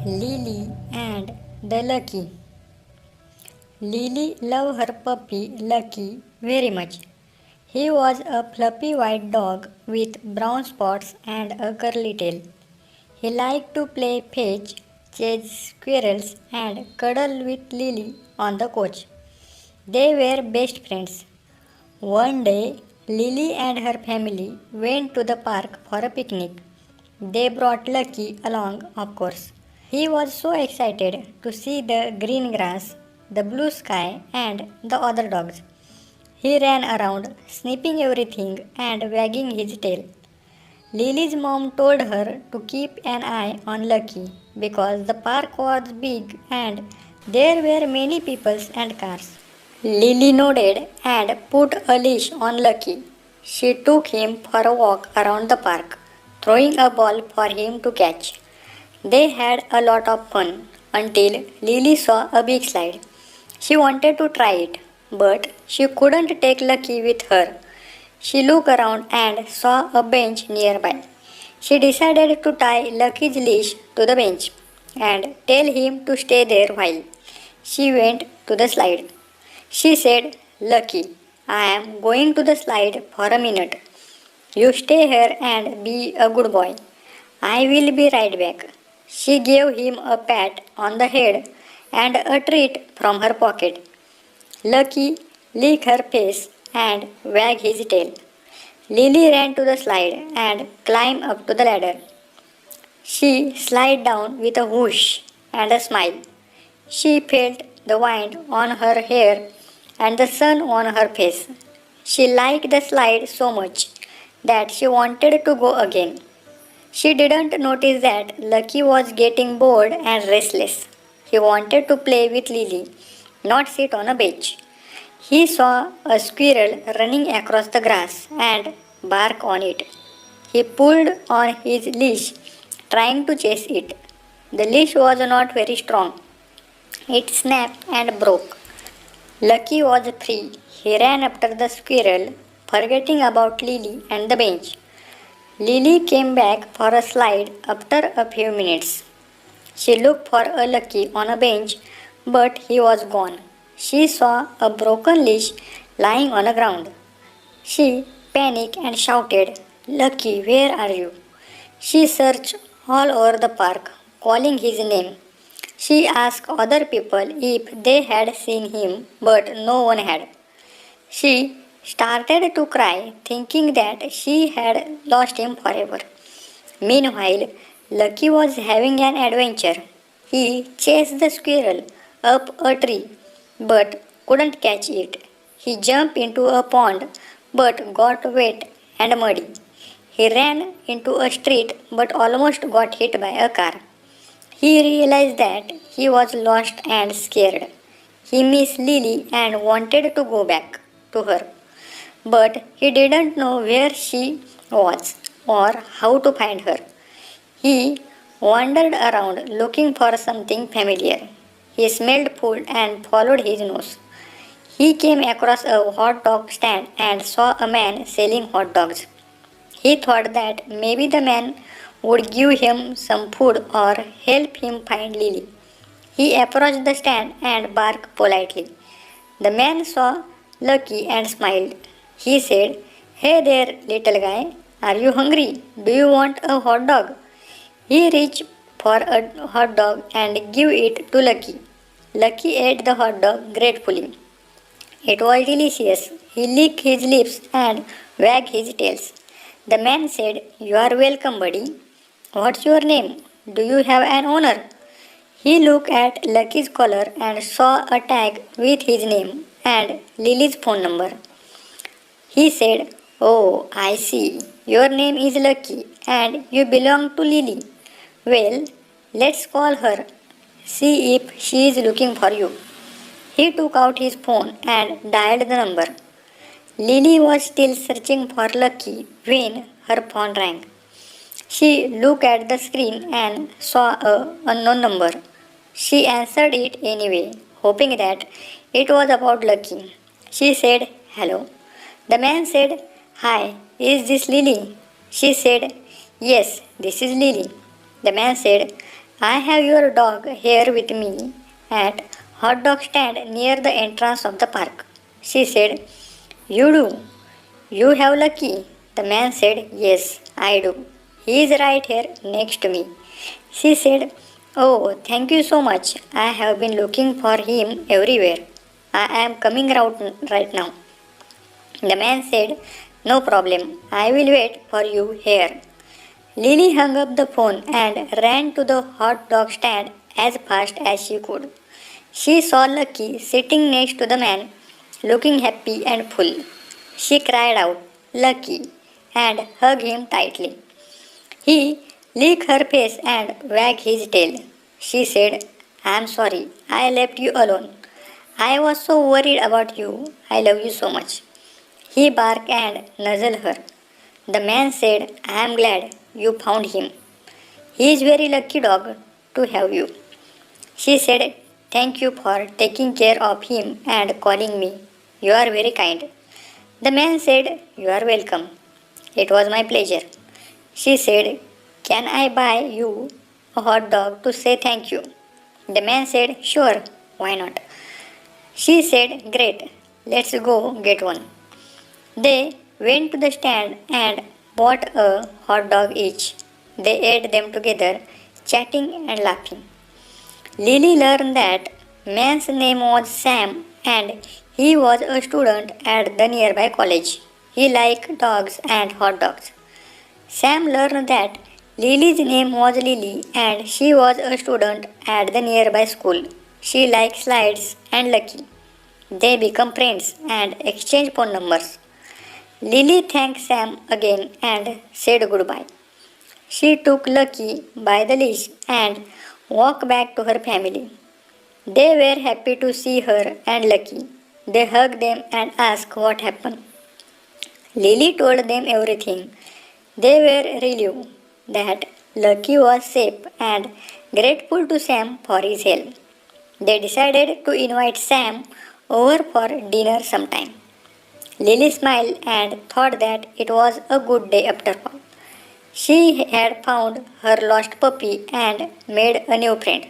Lily and the Lucky. Lily loved her puppy Lucky very much. He was a fluffy white dog with brown spots and a curly tail. He liked to play fetch, chase squirrels, and cuddle with Lily on the couch. They were best friends. One day, Lily and her family went to the park for a picnic. They brought Lucky along, of course. He was so excited to see the green grass, the blue sky, and the other dogs. He ran around, sniffing everything and wagging his tail. Lily's mom told her to keep an eye on Lucky because the park was big and there were many people and cars. Lily nodded and put a leash on Lucky. She took him for a walk around the park, throwing a ball for him to catch. They had a lot of fun until Lily saw a big slide. She wanted to try it, but she couldn't take Lucky with her. She looked around and saw a bench nearby. She decided to tie Lucky's leash to the bench and tell him to stay there while she went to the slide. She said, Lucky, I am going to the slide for a minute. You stay here and be a good boy. I will be right back. She gave him a pat on the head and a treat from her pocket. Lucky licked her face and wagged his tail. Lily ran to the slide and climbed up to the ladder. She slid down with a whoosh and a smile. She felt the wind on her hair and the sun on her face. She liked the slide so much that she wanted to go again. She didn't notice that Lucky was getting bored and restless. He wanted to play with Lily, not sit on a bench. He saw a squirrel running across the grass and bark on it. He pulled on his leash, trying to chase it. The leash was not very strong. It snapped and broke. Lucky was free. He ran after the squirrel, forgetting about Lily and the bench. Lily came back for a slide after a few minutes. She looked for a Lucky on a bench, but he was gone. She saw a broken leash lying on the ground. She panicked and shouted, Lucky, where are you? She searched all over the park, calling his name. She asked other people if they had seen him, but no one had. She started to cry, thinking that she had lost him forever. Meanwhile, Lucky was having an adventure. He chased the squirrel up a tree but couldn't catch it. He jumped into a pond but got wet and muddy. He ran into a street but almost got hit by a car. He realized that he was lost and scared. He missed Lily and wanted to go back to her, but he didn't know where she was or how to find her. He wandered around looking for something familiar. He smelled food and followed his nose. He came across a hot dog stand and saw a man selling hot dogs. He thought that maybe the man would give him some food or help him find Lily. He approached the stand and barked politely. The man saw Lucky and smiled. He said, Hey there, little guy, are you hungry? Do you want a hot dog? He reached for a hot dog and gave it to Lucky. Lucky ate the hot dog gratefully. It was delicious. He licked his lips and wagged his tail. The man said, You are welcome, buddy. What's your name? Do you have an owner? He looked at Lucky's collar and saw a tag with his name and Lily's phone number. He said, Oh, I see. Your name is Lucky and you belong to Lily. Well, let's call her. See if she is looking for you. He took out his phone and dialed the number. Lily was still searching for Lucky when her phone rang. She looked at the screen and saw an unknown number. She answered it anyway, hoping that it was about Lucky. She said, Hello. The man said, Hi, is this Lily? She said, Yes, this is Lily. The man said, I have your dog here with me at hot dog stand near the entrance of the park. She said, You do? You have Lucky? The man said, Yes, I do. He is right here next to me. She said, Oh, thank you so much. I have been looking for him everywhere. I am coming out right now. The man said, No problem. I will wait for you here. Lily hung up the phone and ran to the hot dog stand as fast as she could. She saw Lucky sitting next to the man, looking happy and full. She cried out, Lucky, and hugged him tightly. He licked her face and wagged his tail. She said, I am sorry, I left you alone. I was so worried about you. I love you so much. He barked and nuzzled her. The man said, I am glad you found him. He is very lucky dog to have you. She said, Thank you for taking care of him and calling me. You are very kind. The man said, You are welcome. It was my pleasure. She said, Can I buy you a hot dog to say thank you? The man said, Sure, why not? She said, Great, let's go get one. They went to the stand and bought a hot dog each. They ate them together, chatting and laughing. Lily learned that man's name was Sam and he was a student at the nearby college. He liked dogs and hot dogs. Sam learned that Lily's name was Lily and she was a student at the nearby school. She liked slides and Lucky. They become friends and exchange phone numbers. Lily thanked Sam again and said goodbye. She took Lucky by the leash and walked back to her family. They were happy to see her and Lucky. They hugged them and asked what happened. Lily told them everything. They were relieved that Lucky was safe and grateful to Sam for his help. They decided to invite Sam over for dinner sometime. Lily smiled and thought that it was a good day after all. She had found her lost puppy and made a new friend.